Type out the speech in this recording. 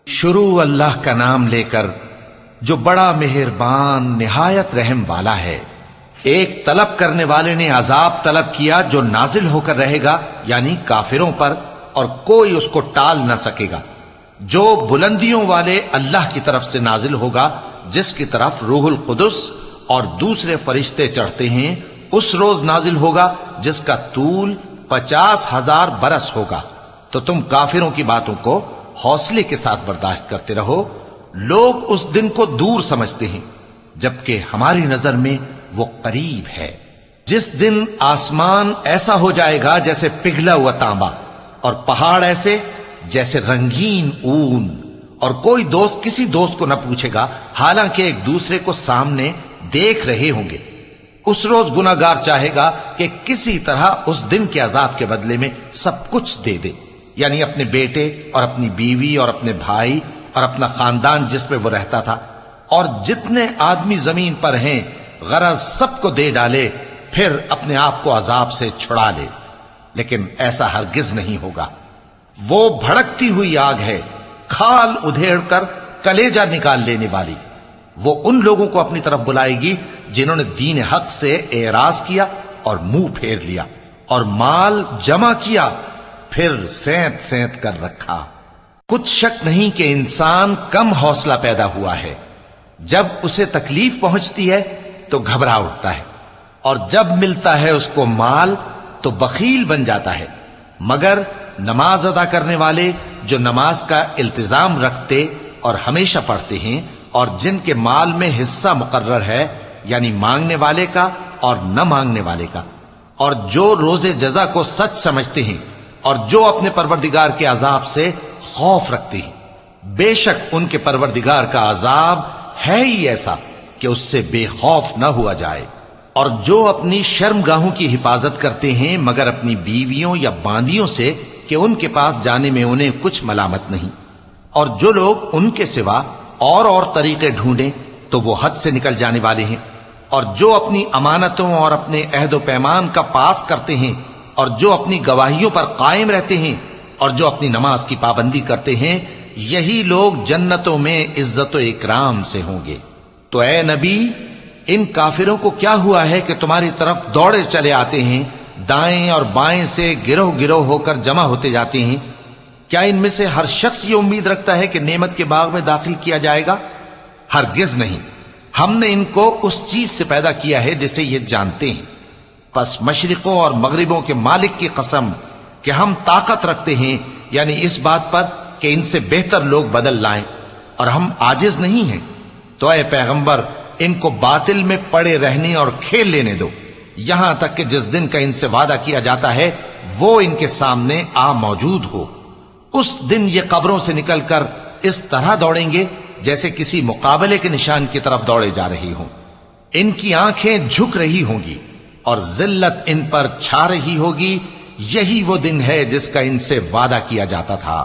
شروع اللہ کا نام لے کر جو بڑا مہربان نہایت رحم والا ہے۔ ایک طلب کرنے والے نے عذاب طلب کیا جو نازل ہو کر رہے گا، یعنی کافروں پر، اور کوئی اس کو ٹال نہ سکے گا، جو بلندیوں والے اللہ کی طرف سے نازل ہوگا، جس کی طرف روح القدس اور دوسرے فرشتے چڑھتے ہیں، اس روز نازل ہوگا جس کا طول 50,000 برس ہوگا۔ تو تم کافروں کی باتوں کو حوصلے کے ساتھ برداشت کرتے رہو۔ لوگ اس دن کو دور سمجھتے ہیں، جبکہ ہماری نظر میں وہ قریب ہے۔ جس دن آسمان ایسا ہو جائے گا جیسے پگھلا ہوا تانبا، اور پہاڑ ایسے جیسے رنگین اون، اور کوئی دوست کسی دوست کو نہ پوچھے گا، حالانکہ ایک دوسرے کو سامنے دیکھ رہے ہوں گے۔ اس روز گناہگار چاہے گا کہ کسی طرح اس دن کے عذاب کے بدلے میں سب کچھ دے دے، یعنی اپنے بیٹے اور اپنی بیوی اور اپنے بھائی اور اپنا خاندان جس میں وہ رہتا تھا، اور جتنے آدمی زمین پر ہیں، غرض سب کو دے ڈالے، پھر اپنے آپ کو عذاب سے چھڑا لے۔ لیکن ایسا ہرگز نہیں ہوگا۔ وہ بھڑکتی ہوئی آگ ہے، کھال ادھیڑ کر کلیجہ نکال لینے والی۔ وہ ان لوگوں کو اپنی طرف بلائے گی جنہوں نے دین حق سے اعراض کیا اور منہ پھیر لیا، اور مال جمع کیا، پھر سینت سینت کر رکھا۔ کچھ شک نہیں کہ انسان کم حوصلہ پیدا ہوا ہے۔ جب اسے تکلیف پہنچتی ہے تو گھبرا اٹھتا ہے، اور جب ملتا ہے اس کو مال تو بخیل بن جاتا ہے۔ مگر نماز ادا کرنے والے جو نماز کا التزام رکھتے اور ہمیشہ پڑھتے ہیں، اور جن کے مال میں حصہ مقرر ہے، یعنی مانگنے والے کا اور نہ مانگنے والے کا، اور جو روز جزا کو سچ سمجھتے ہیں، اور جو اپنے پروردگار کے عذاب سے خوف رکھتے ہیں، بے شک ان کے پروردگار کا عذاب ہے ہی ایسا کہ اس سے بے خوف نہ ہوا جائے۔ اور جو اپنی شرمگاہوں کی حفاظت کرتے ہیں مگر اپنی بیویوں یا باندیوں سے کہ ان کے پاس جانے میں انہیں کچھ ملامت نہیں، اور جو لوگ ان کے سوا اور طریقے ڈھونڈیں تو وہ حد سے نکل جانے والے ہیں، اور جو اپنی امانتوں اور اپنے عہد و پیمان کا پاس کرتے ہیں، اور جو اپنی گواہیوں پر قائم رہتے ہیں، اور جو اپنی نماز کی پابندی کرتے ہیں، یہی لوگ جنتوں میں عزت و اکرام سے ہوں گے۔ تو اے نبی، ان کافروں کو کیا ہوا ہے کہ تمہاری طرف دوڑے چلے آتے ہیں، دائیں اور بائیں سے گروہ گروہ ہو کر جمع ہوتے جاتے ہیں؟ کیا ان میں سے ہر شخص یہ امید رکھتا ہے کہ نعمت کے باغ میں داخل کیا جائے گا؟ ہرگز نہیں۔ ہم نے ان کو اس چیز سے پیدا کیا ہے جسے یہ جانتے ہیں۔ پس مشرقوں اور مغربوں کے مالک کی قسم کہ ہم طاقت رکھتے ہیں، یعنی اس بات پر کہ ان سے بہتر لوگ بدل لائیں، اور ہم عاجز نہیں ہیں۔ تو اے پیغمبر، ان کو باطل میں پڑے رہنے اور کھیل لینے دو، یہاں تک کہ جس دن کا ان سے وعدہ کیا جاتا ہے وہ ان کے سامنے آ موجود ہو۔ اس دن یہ قبروں سے نکل کر اس طرح دوڑیں گے جیسے کسی مقابلے کے نشان کی طرف دوڑے جا رہے ہوں۔ ان کی آنکھیں جھک رہی ہوں گی اور ذلت ان پر چھا رہی ہوگی۔ یہی وہ دن ہے جس کا ان سے وعدہ کیا جاتا تھا۔